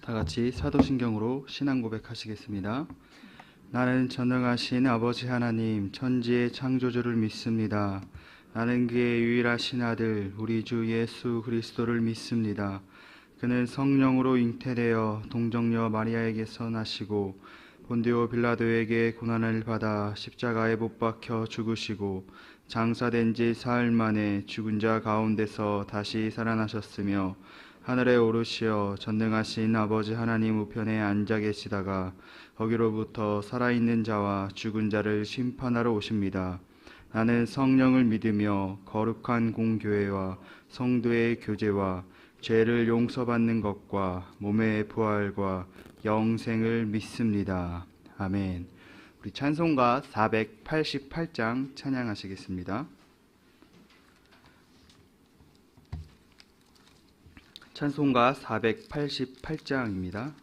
다 같이 사도신경으로 신앙 고백하시겠습니다. 나는 전능하신 아버지 하나님 천지의 창조주를 믿습니다. 나는 그의 유일하신 아들 우리 주 예수 그리스도를 믿습니다. 그는 성령으로 잉태되어 동정녀 마리아에게서 나시고 본디오 빌라도에게 고난을 받아 십자가에 못 박혀 죽으시고 장사된 지 사흘 만에 죽은 자 가운데서 다시 살아나셨으며 하늘에 오르시어 전능하신 아버지 하나님 우편에 앉아 계시다가 거기로부터 살아있는 자와 죽은 자를 심판하러 오십니다. 나는 성령을 믿으며 거룩한 공교회와 성도의 교제와 죄를 용서받는 것과 몸의 부활과 영생을 믿습니다. 아멘. 우리 찬송가 488장 찬양하시겠습니다. 찬송가 488장입니다.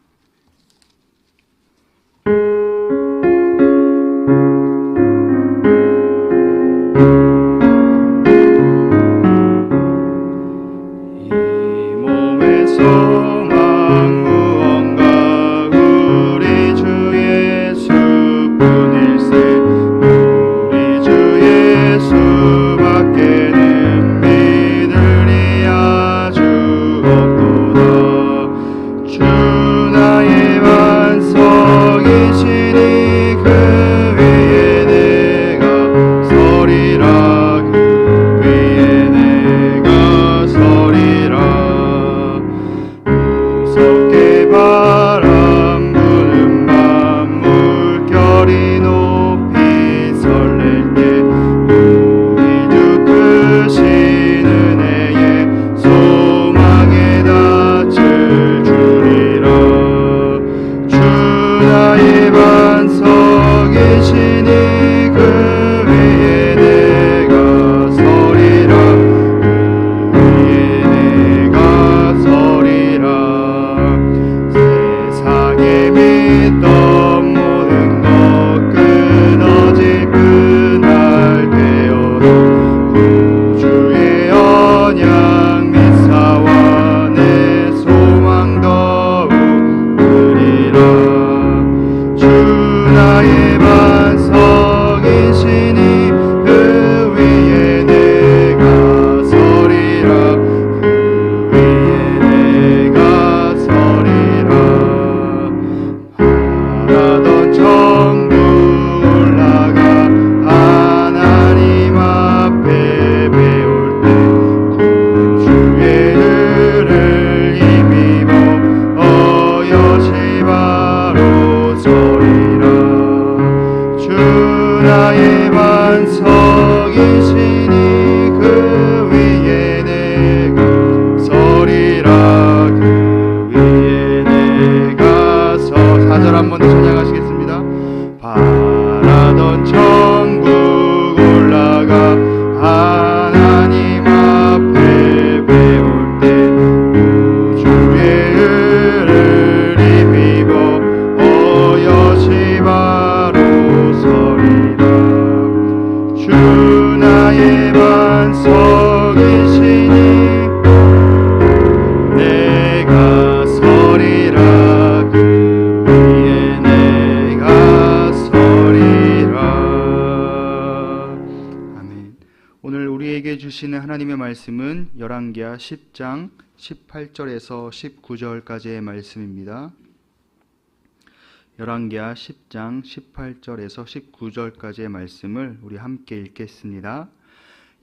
주시는 하나님의 말씀은 열왕기하 10장 18절에서 19절까지의 말씀입니다. 열왕기하 10장 18절에서 19절까지의 말씀을 우리 함께 읽겠습니다.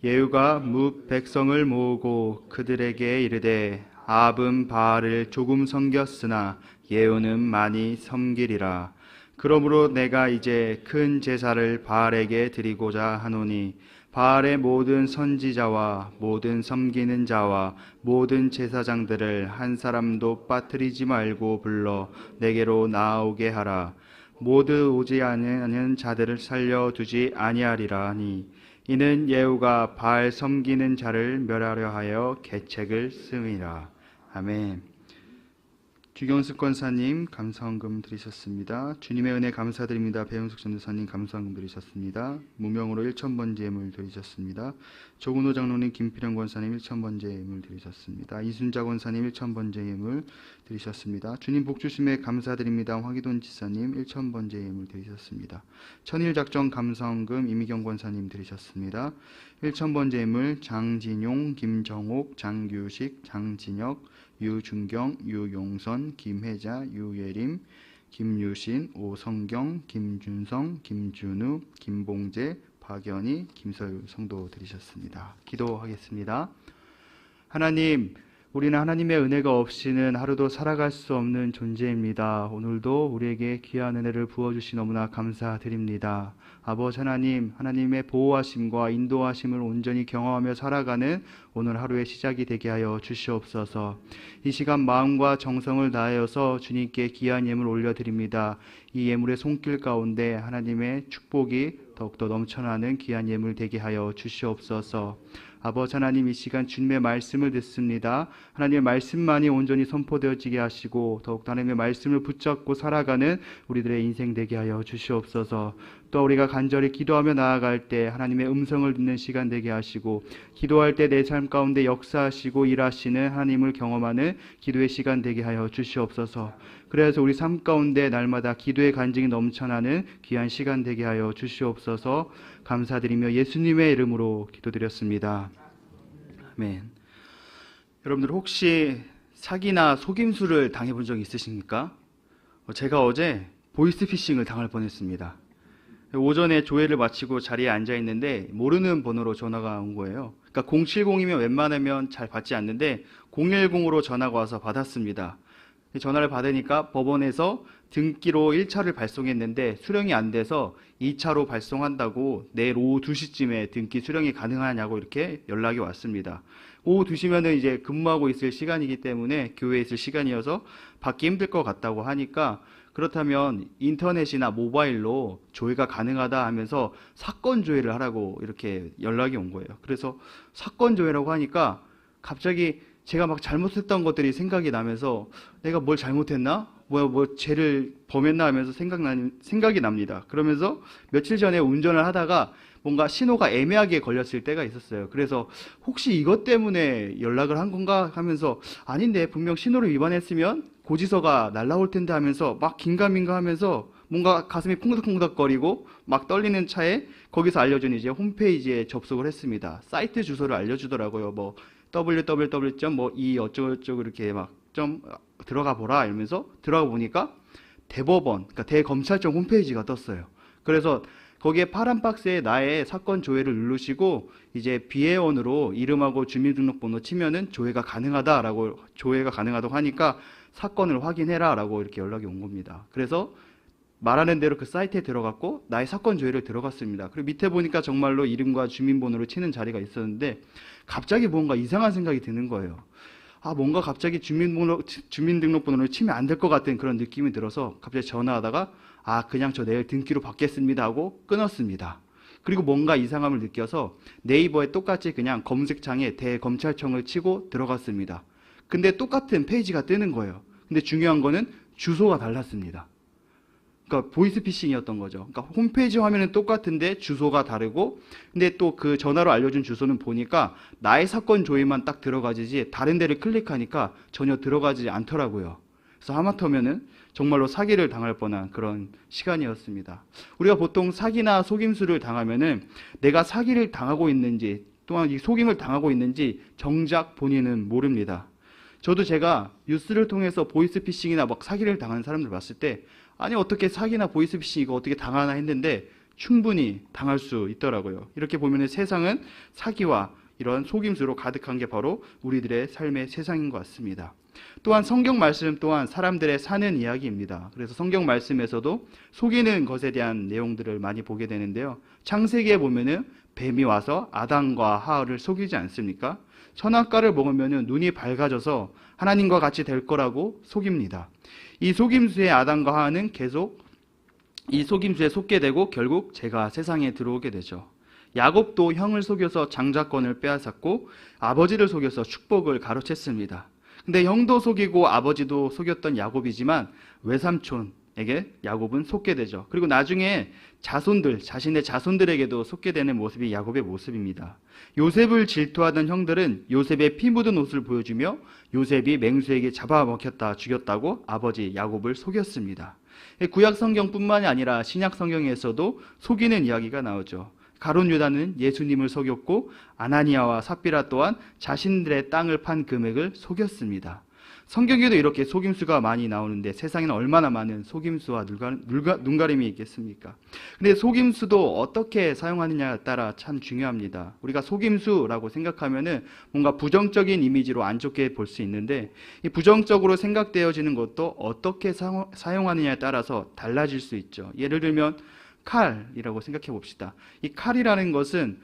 예후가 뭇 백성을 모으고 그들에게 이르되 아합은 바알을 조금 섬겼으나 예후는 많이 섬기리라. 그러므로 내가 이제 큰 제사를 바알에게 드리고자 하노니 바알의 모든 선지자와 모든 섬기는 자와 모든 제사장들을 한 사람도 빠뜨리지 말고 불러 내게로 나아오게 하라. 모두 오지 아니하는 자들을 살려두지 아니하리라 하니 이는 예후가 바알 섬기는 자를 멸하려 하여 계책을 쓰니라. 아멘. 주경숙 권사님 감사헌금 드리셨습니다. 주님의 은혜 감사드립니다. 배은숙 전도사님 감사헌금 드리셨습니다. 무명으로 1,000번째 예물 드리셨습니다. 조근호 장로님, 김필영 권사님 1,000번째 예물 드리셨습니다. 이순자 권사님 1,000번째 예물 드리셨습니다. 주님 복 주심에 감사드립니다. 황희돈 지사님 1,000번째 예물 드리셨습니다. 천일작정 감사헌금 이미경 권사님 드리셨습니다. 1,000번째 예물 장진용, 김정옥, 장규식, 장진혁, 유준경, 유용선, 김혜자, 유예림, 김유신, 오성경, 김준성, 김준우, 김봉재, 박연희, 김서율 성도 드리셨습니다. 기도하겠습니다. 하나님, 우리는 하나님의 은혜가 없이는 하루도 살아갈 수 없는 존재입니다. 오늘도 우리에게 귀한 은혜를 부어주시 너무나 감사드립니다. 아버지 하나님, 하나님의 보호하심과 인도하심을 온전히 경험하며 살아가는 오늘 하루의 시작이 되게 하여 주시옵소서. 이 시간 마음과 정성을 다하여서 주님께 귀한 예물 올려드립니다. 이 예물의 손길 가운데 하나님의 축복이 더욱더 넘쳐나는 귀한 예물 되게 하여 주시옵소서. 아버지 하나님, 이 시간 주님의 말씀을 듣습니다. 하나님의 말씀만이 온전히 선포되어지게 하시고 더욱더 하나님의 말씀을 붙잡고 살아가는 우리들의 인생 되게 하여 주시옵소서. 또 우리가 간절히 기도하며 나아갈 때 하나님의 음성을 듣는 시간 되게 하시고 기도할 때 내 삶 가운데 역사하시고 일하시는 하나님을 경험하는 기도의 시간 되게 하여 주시옵소서. 그래서 우리 삶 가운데 날마다 기도의 간증이 넘쳐나는 귀한 시간 되게 하여 주시옵소서. 감사드리며 예수님의 이름으로 기도드렸습니다. 아멘. 여러분들 혹시 사기나 속임수를 당해본 적 있으십니까? 제가 어제 보이스피싱을 당할 뻔했습니다. 오전에 조회를 마치고 자리에 앉아 있는데 모르는 번호로 전화가 온 거예요. 그러니까 070이면 웬만하면 잘 받지 않는데 010으로 전화가 와서 받았습니다. 전화를 받으니까 법원에서 등기로 1차를 발송했는데 수령이 안 돼서 2차로 발송한다고 내일 오후 2시쯤에 등기 수령이 가능하냐고 이렇게 연락이 왔습니다. 오후 2시면은 이제 근무하고 있을 시간이기 때문에 교회에 있을 시간이어서 받기 힘들 것 같다고 하니까 그렇다면 인터넷이나 모바일로 조회가 가능하다 하면서 사건 조회를 하라고 이렇게 연락이 온 거예요. 그래서 사건 조회라고 하니까 갑자기 제가 막 잘못했던 것들이 생각이 나면서 내가 뭘 잘못했나? 뭐 죄를 범했나 하면서 생각이 납니다. 그러면서 며칠 전에 운전을 하다가 뭔가 신호가 애매하게 걸렸을 때가 있었어요. 그래서 혹시 이것 때문에 연락을 한 건가 하면서 아닌데 분명 신호를 위반했으면 고지서가 날라올 텐데 하면서 막 긴가민가 하면서 뭔가 가슴이 콩닥콩닥거리고 막 떨리는 차에 거기서 알려준 이제 홈페이지에 접속을 했습니다. 사이트 주소를 알려주더라고요. 뭐 www.이 어쩌고저쩌고 이렇게 막 좀 들어가 보라 이러면서 들어가 보니까 대법원, 그러니까 대검찰청 홈페이지가 떴어요. 그래서 거기에 파란 박스에 나의 사건 조회를 누르시고 이제 비회원으로 이름하고 주민등록번호 치면은 조회가 가능하다고 하니까 사건을 확인해라라고 이렇게 연락이 온 겁니다. 그래서 말하는 대로 그 사이트에 들어갔고 나의 사건 조회를 들어갔습니다. 그리고 밑에 보니까 정말로 이름과 주민번호를 치는 자리가 있었는데 갑자기 뭔가 이상한 생각이 드는 거예요. 뭔가 갑자기 주민등록번호를 치면 안 될 것 같은 그런 느낌이 들어서 갑자기 전화하다가 그냥 저 내일 등기로 받겠습니다 하고 끊었습니다. 그리고 뭔가 이상함을 느껴서 네이버에 똑같이 그냥 검색창에 대검찰청을 치고 들어갔습니다. 근데 똑같은 페이지가 뜨는 거예요. 근데 중요한 거는 주소가 달랐습니다. 그러니까 보이스피싱이었던 거죠. 그러니까 홈페이지 화면은 똑같은데 주소가 다르고 근데 또 그 전화로 알려준 주소는 보니까 나의 사건 조회만 딱 들어가지지 다른 데를 클릭하니까 전혀 들어가지 않더라고요. 그래서 하마터면은 정말로 사기를 당할 뻔한 그런 시간이었습니다. 우리가 보통 사기나 속임수를 당하면은 내가 사기를 당하고 있는지 또한 이 속임을 당하고 있는지 정작 본인은 모릅니다. 저도 제가 뉴스를 통해서 보이스피싱이나 막 사기를 당하는 사람들 봤을 때 아니 어떻게 사기나 보이스피싱 이거 어떻게 당하나 했는데 충분히 당할 수 있더라고요. 이렇게 보면 세상은 사기와 이런 속임수로 가득한 게 바로 우리들의 삶의 세상인 것 같습니다. 또한 성경 말씀 또한 사람들의 사는 이야기입니다. 그래서 성경 말씀에서도 속이는 것에 대한 내용들을 많이 보게 되는데요. 창세기에 보면은 뱀이 와서 아담과 하와를 속이지 않습니까? 선악과를 먹으면은 눈이 밝아져서 하나님과 같이 될 거라고 속입니다. 이 속임수에 아담과 하와는 계속 이 속임수에 속게 되고 결국 죄가 세상에 들어오게 되죠. 야곱도 형을 속여서 장자권을 빼앗았고 아버지를 속여서 축복을 가로챘습니다. 근데 형도 속이고 아버지도 속였던 야곱이지만 외삼촌에게 야곱은 속게 되죠. 그리고 나중에 자신의 자손들에게도 속게 되는 모습이 야곱의 모습입니다. 요셉을 질투하던 형들은 요셉의 피 묻은 옷을 보여주며 요셉이 맹수에게 잡아먹혔다 죽였다고 아버지 야곱을 속였습니다. 구약 성경뿐만이 아니라 신약 성경에서도 속이는 이야기가 나오죠. 가룟 유다는 예수님을 속였고 아나니아와 삽비라 또한 자신들의 땅을 판 금액을 속였습니다. 성경에도 이렇게 속임수가 많이 나오는데 세상에는 얼마나 많은 속임수와 눈가림이 있겠습니까? 근데 속임수도 어떻게 사용하느냐에 따라 참 중요합니다. 우리가 속임수라고 생각하면은 뭔가 부정적인 이미지로 안 좋게 볼 수 있는데 이 부정적으로 생각되어지는 것도 어떻게 사용하느냐에 따라서 달라질 수 있죠. 예를 들면 칼이라고 생각해 봅시다. 이 칼이라는 것은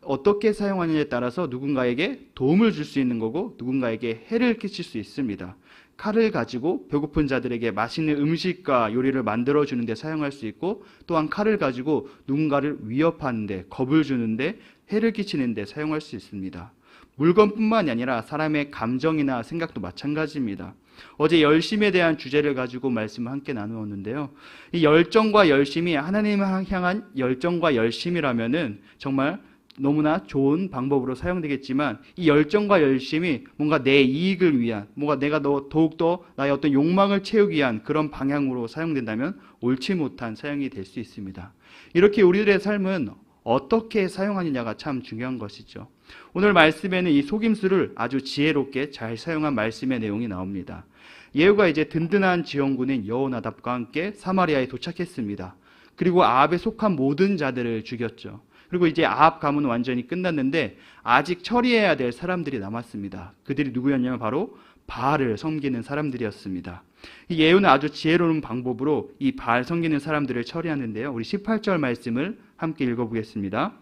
어떻게 사용하느냐에 따라서 누군가에게 도움을 줄 수 있는 거고 누군가에게 해를 끼칠 수 있습니다. 칼을 가지고 배고픈 자들에게 맛있는 음식과 요리를 만들어주는 데 사용할 수 있고 또한 칼을 가지고 누군가를 위협하는 데, 겁을 주는 데, 해를 끼치는 데 사용할 수 있습니다. 물건뿐만이 아니라 사람의 감정이나 생각도 마찬가지입니다. 어제 열심에 대한 주제를 가지고 말씀을 함께 나누었는데요. 이 열정과 열심이 하나님을 향한 열정과 열심이라면은 정말 너무나 좋은 방법으로 사용되겠지만 이 열정과 열심이 뭔가 내 이익을 위한, 뭔가 내가 더욱더 나의 어떤 욕망을 채우기 위한 그런 방향으로 사용된다면 옳지 못한 사용이 될 수 있습니다. 이렇게 우리들의 삶은 어떻게 사용하느냐가 참 중요한 것이죠. 오늘 말씀에는 이 속임수를 아주 지혜롭게 잘 사용한 말씀의 내용이 나옵니다. 예후가 이제 든든한 지원군인 여호나답과 함께 사마리아에 도착했습니다. 그리고 아합에 속한 모든 자들을 죽였죠. 그리고 이제 아합 가문은 완전히 끝났는데 아직 처리해야 될 사람들이 남았습니다. 그들이 누구였냐면 바로 바알을 섬기는 사람들이었습니다. 이 예후는 아주 지혜로운 방법으로 이 바알 섬기는 사람들을 처리하는데요. 우리 18절 말씀을 함께 읽어보겠습니다.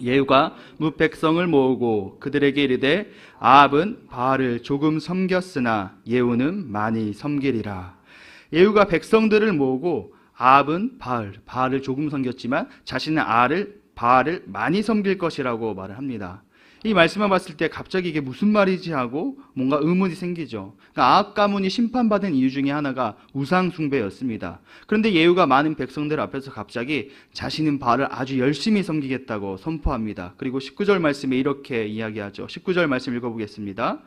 예후가 뭇 백성을 모으고 그들에게 이르되 아합은 바알을 조금 섬겼으나 예후는 많이 섬기리라. 예후가 백성들을 모으고 아합은 바알을 조금 섬겼지만 자신은 바알을 많이 섬길 것이라고 말을 합니다. 이 말씀을 봤을 때 갑자기 이게 무슨 말이지 하고 뭔가 의문이 생기죠. 그러니까 아합 가문이 심판받은 이유 중에 하나가 우상 숭배였습니다. 그런데 예후가 많은 백성들 앞에서 갑자기 자신은 바알을 아주 열심히 섬기겠다고 선포합니다. 그리고 19절 말씀에 이렇게 이야기하죠. 19절 말씀 읽어보겠습니다.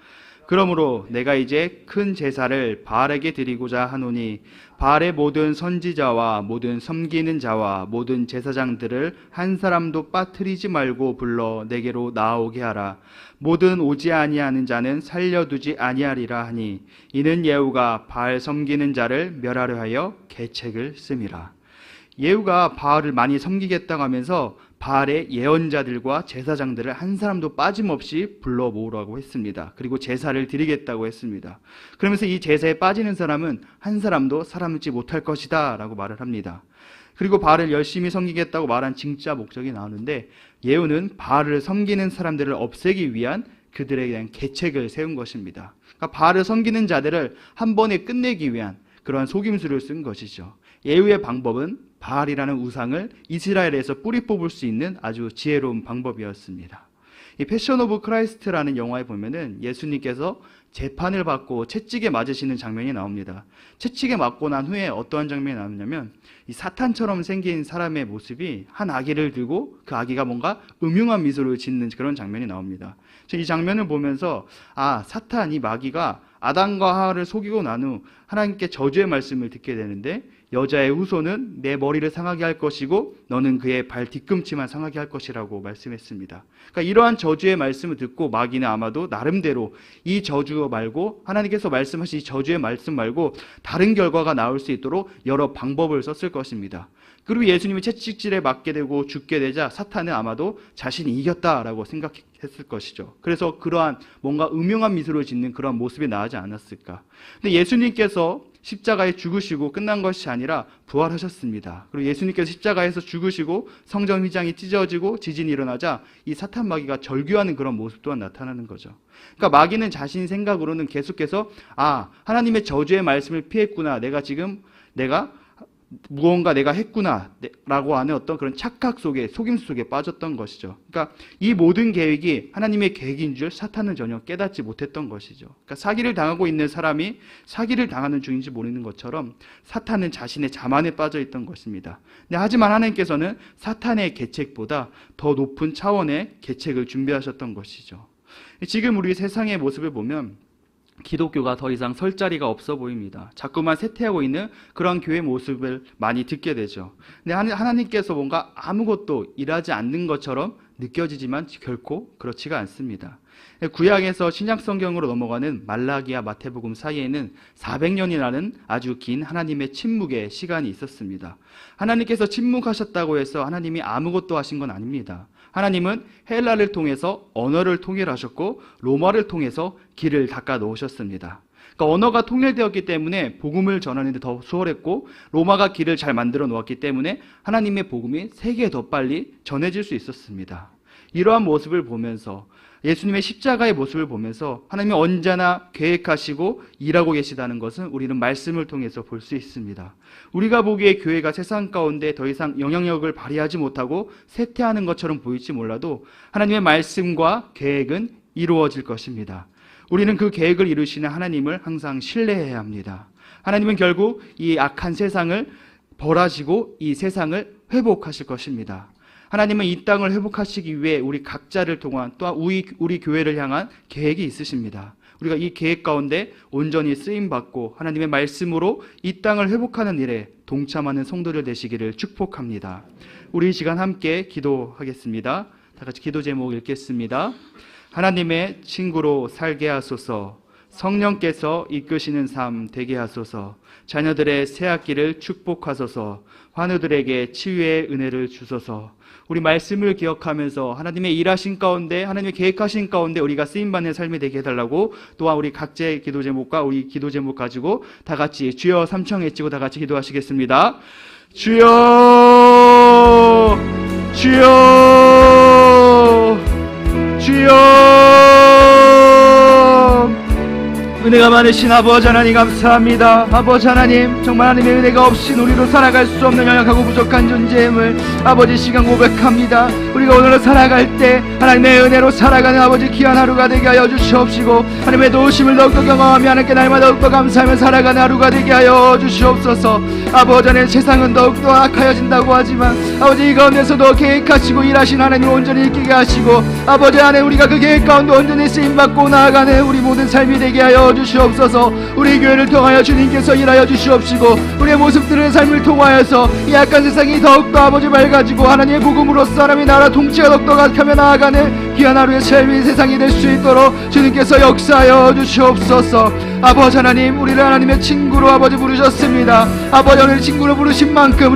그러므로 내가 이제 큰 제사를 바알에게 드리고자 하노니 바알의 모든 선지자와 모든 섬기는 자와 모든 제사장들을 한 사람도 빠뜨리지 말고 불러 내게로 나오게 하라. 모든 오지 아니하는 자는 살려두지 아니하리라 하니 이는 예후가 바알 섬기는 자를 멸하려 하여 계책을 씀이라. 예후가 바알을 많이 섬기겠다고 하면서 바알의 예언자들과 제사장들을 한 사람도 빠짐없이 불러 모으라고 했습니다. 그리고 제사를 드리겠다고 했습니다. 그러면서 이 제사에 빠지는 사람은 한 사람도 살아남지 못할 것이다 라고 말을 합니다. 그리고 바알을 열심히 섬기겠다고 말한 진짜 목적이 나오는데 예후는 바알을 섬기는 사람들을 없애기 위한 그들에 대한 계책을 세운 것입니다. 그러니까 바알을 섬기는 자들을 한 번에 끝내기 위한 그러한 속임수를 쓴 것이죠. 예후의 방법은 바알이라는 우상을 이스라엘에서 뿌리 뽑을 수 있는 아주 지혜로운 방법이었습니다. 이 패션 오브 크라이스트라는 영화에 보면은 예수님께서 재판을 받고 채찍에 맞으시는 장면이 나옵니다. 채찍에 맞고 난 후에 어떠한 장면이 나오냐면 이 사탄처럼 생긴 사람의 모습이 한 아기를 들고 그 아기가 뭔가 음흉한 미소를 짓는 그런 장면이 나옵니다. 이 장면을 보면서 사탄, 이 마귀가 아담과 하와를 속이고 난 후 하나님께 저주의 말씀을 듣게 되는데 여자의 후손은 내 머리를 상하게 할 것이고 너는 그의 발 뒤꿈치만 상하게 할 것이라고 말씀했습니다. 그러니까 이러한 저주의 말씀을 듣고 마귀는 아마도 나름대로 이 저주 말고 하나님께서 말씀하신 이 저주의 말씀 말고 다른 결과가 나올 수 있도록 여러 방법을 썼을 것입니다. 그리고 예수님이 채찍질에 맞게 되고 죽게 되자 사탄은 아마도 자신이 이겼다라고 생각했을 것이죠. 그래서 그러한 뭔가 음흉한 미소를 짓는 그런 모습이 나오지 않았을까. 근데 예수님께서 십자가에 죽으시고 끝난 것이 아니라 부활하셨습니다. 그리고 예수님께서 십자가에서 죽으시고 성전 휘장이 찢어지고 지진이 일어나자 이 사탄 마귀가 절규하는 그런 모습 또한 나타나는 거죠. 그러니까 마귀는 자신 생각으로는 계속해서 하나님의 저주의 말씀을 피했구나. 내가 무언가 내가 했구나 라고 하는 어떤 그런 착각 속에, 속임 속에 빠졌던 것이죠. 그러니까 이 모든 계획이 하나님의 계획인 줄 사탄은 전혀 깨닫지 못했던 것이죠. 그러니까 사기를 당하고 있는 사람이 사기를 당하는 중인지 모르는 것처럼 사탄은 자신의 자만에 빠져 있던 것입니다. 하지만 하나님께서는 사탄의 계책보다 더 높은 차원의 계책을 준비하셨던 것이죠. 지금 우리 세상의 모습을 보면 기독교가 더 이상 설 자리가 없어 보입니다. 자꾸만 쇠퇴하고 있는 그런 교회 모습을 많이 듣게 되죠. 근데 하나님께서 뭔가 아무것도 일하지 않는 것처럼 느껴지지만 결코 그렇지가 않습니다. 구약에서 신약 성경으로 넘어가는 말라기와 마태복음 사이에는 400년이라는 아주 긴 하나님의 침묵의 시간이 있었습니다. 하나님께서 침묵하셨다고 해서 하나님이 아무것도 하신 건 아닙니다. 하나님은 헬라를 통해서 언어를 통일하셨고 로마를 통해서 길을 닦아 놓으셨습니다. 그러니까 언어가 통일되었기 때문에 복음을 전하는 데 더 수월했고 로마가 길을 잘 만들어 놓았기 때문에 하나님의 복음이 세계에 더 빨리 전해질 수 있었습니다. 이러한 모습을 보면서 예수님의 십자가의 모습을 보면서 하나님이 언제나 계획하시고 일하고 계시다는 것은 우리는 말씀을 통해서 볼 수 있습니다. 우리가 보기에 교회가 세상 가운데 더 이상 영향력을 발휘하지 못하고 쇠퇴하는 것처럼 보일지 몰라도 하나님의 말씀과 계획은 이루어질 것입니다. 우리는 그 계획을 이루시는 하나님을 항상 신뢰해야 합니다. 하나님은 결국 이 악한 세상을 벌하시고 이 세상을 회복하실 것입니다. 하나님은 이 땅을 회복하시기 위해 우리 각자를 통한 또한 우리 교회를 향한 계획이 있으십니다. 우리가 이 계획 가운데 온전히 쓰임받고 하나님의 말씀으로 이 땅을 회복하는 일에 동참하는 성도들 되시기를 축복합니다. 우리 이 시간 함께 기도하겠습니다. 다 같이 기도 제목 읽겠습니다. 하나님의 친구로 살게 하소서. 성령께서 이끄시는 삶 되게 하소서. 자녀들의 새학기를 축복하소서. 환우들에게 치유의 은혜를 주소서. 우리 말씀을 기억하면서 하나님의 일하신 가운데 하나님의 계획하신 가운데 우리가 쓰임받는 삶이 되게 해달라고 또한 우리 각자의 기도 제목과 우리 기도 제목 가지고 다 같이 주여 삼청 외치고 다 같이 기도하시겠습니다. 주여 주여 주여. 은혜가 많으신 아버지 하나님 감사합니다. 아버지 하나님 정말 하나님의 은혜가 없인 우리로 살아갈 수 없는 연약하고 부족한 존재임을 아버지 시간 고백합니다. 우리가 오늘을 살아갈 때 하나님의 은혜로 살아가는 아버지 귀한 하루가 되게 하여 주시옵시고 하나님의 도우심을 더욱더 경험하며 하나님께 날마다 더욱더 감사하며 살아가는 하루가 되게 하여 주시옵소서. 아버지 하나님 세상은 더욱더 악하여진다고 하지만 아버지 이 가운데서도 계획하시고 일하신 하나님을 온전히 이기게 하시고 아버지 하나님 우리가 그 계획 가운데 온전히 쓰임받고 나아가는 우리 모든 삶이 되게 하여 주시옵소서. 우리 교회를 통하여 주님께서 일하여 주시옵시고 우리의 모습들의 삶을 통하여서 이 약한 세상이 더욱더 아버지 맑아지고 하나님의 복음으로서 하나님의 나라 통치가 더욱더 가득하며 나아가는 귀한 하루의 삶이 세상이 될 수 있도록 주님께서 역사하여 주시옵소서. 아버지 하나님 우리를 하나님의 친구로 아버지 부르셨습니다. 아버지 하나님 친구로 부르신 만큼